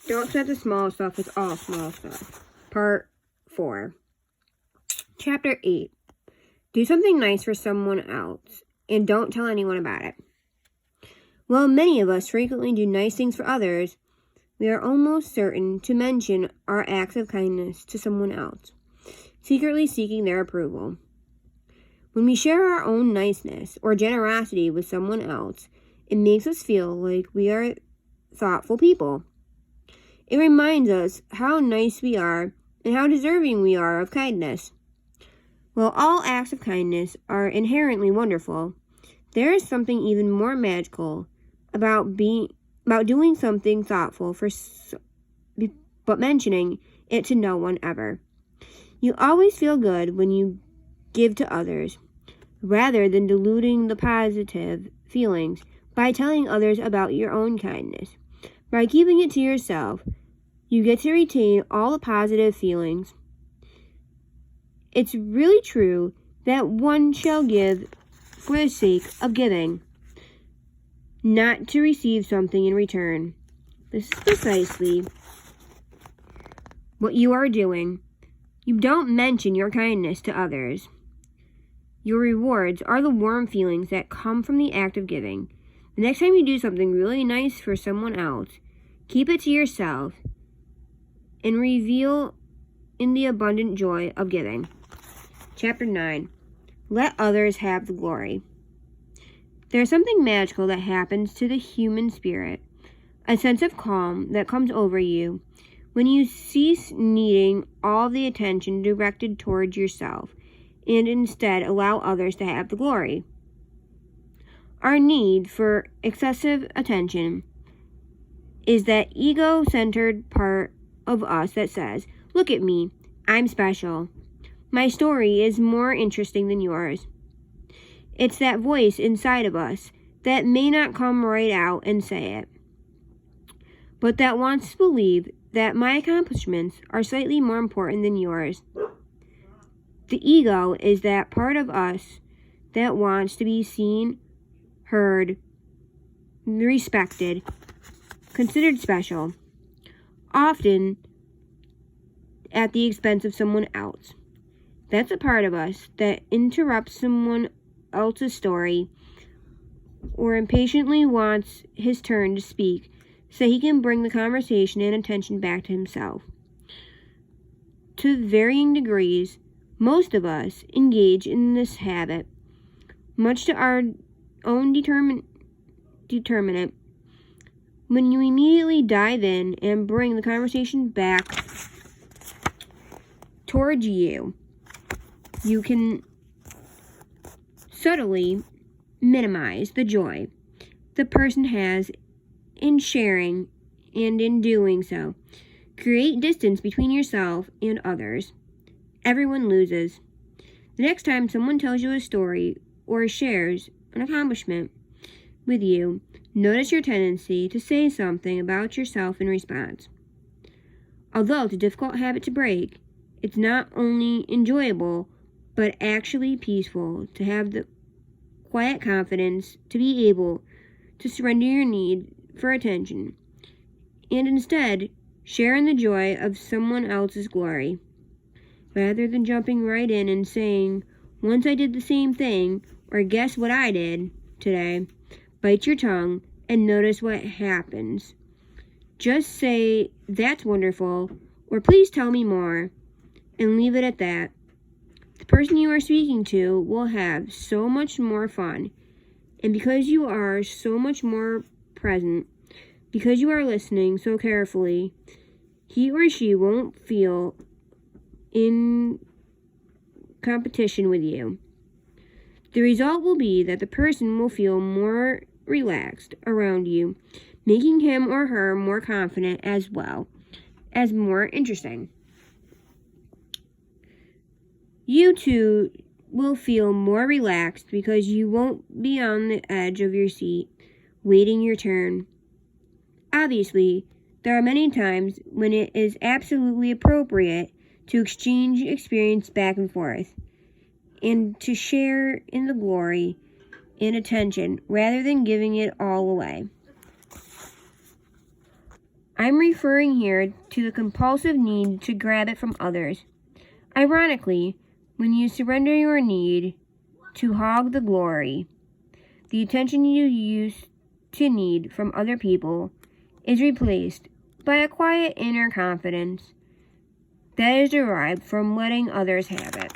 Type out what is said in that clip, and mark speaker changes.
Speaker 1: Don't sweat the small stuff, it's all small stuff. Part 4. Chapter 8. Do something nice for someone else, and don't tell anyone about it. While many of us frequently do nice things for others, we are almost certain to mention our acts of kindness to someone else, secretly seeking their approval. When we share our own niceness or generosity with someone else, it makes us feel like we are thoughtful people. It reminds us how nice we are and how deserving we are of kindness. While all acts of kindness are inherently wonderful, there is something even more magical about doing something thoughtful but mentioning it to no one ever. You always feel good when you give to others, rather than diluting the positive feelings by telling others about your own kindness. By keeping it to yourself, you get to retain all the positive feelings. It's really true that one shall give for the sake of giving, not to receive something in return. This is precisely what you are doing. You don't mention your kindness to others. Your rewards are the warm feelings that come from the act of giving. The next time you do something really nice for someone else, keep it to yourself and revel in the abundant joy of giving. Chapter 9. Let others have the glory. There's something magical that happens to the human spirit, a sense of calm that comes over you when you cease needing all the attention directed towards yourself and instead allow others to have the glory. Our need for excessive attention is that ego-centered part of us that says, "Look at me, I'm special. My story is more interesting than yours." It's that voice inside of us that may not come right out and say it, but that wants to believe that my accomplishments are slightly more important than yours. The ego is that part of us that wants to be seen, heard, respected, considered special, often at the expense of someone else. That's a part of us that interrupts someone else's story or impatiently wants his turn to speak so he can bring the conversation and attention back to himself. To varying degrees, most of us engage in this habit, much to our own determinant. When you immediately dive in and bring the conversation back towards you, you can subtly minimize the joy the person has in sharing, and in doing so, create distance between yourself and others. Everyone loses. The next time someone tells you a story or shares an accomplishment with you, notice your tendency to say something about yourself in response. Although it's a difficult habit to break, it's not only enjoyable, but actually peaceful to have the quiet confidence to be able to surrender your need for attention and instead share in the joy of someone else's glory, rather than jumping right in and saying, "Once I did the same thing," or "Guess what I did today." Bite your tongue and notice what happens. Just say, "That's wonderful," or "Please tell me more," and leave it at that. The person you are speaking to will have so much more fun, and because you are so much more present, because you are listening so carefully, he or she won't feel in competition with you. The result will be that the person will feel more relaxed around you, making him or her more confident as well as more interesting. You too will feel more relaxed because you won't be on the edge of your seat, waiting your turn. Obviously, there are many times when it is absolutely appropriate to exchange experience back and forth, and to share in the glory and attention rather than giving it all away. I'm referring here to the compulsive need to grab it from others. Ironically, when you surrender your need to hog the glory, the attention you used to need from other people is replaced by a quiet inner confidence that is derived from letting others have it.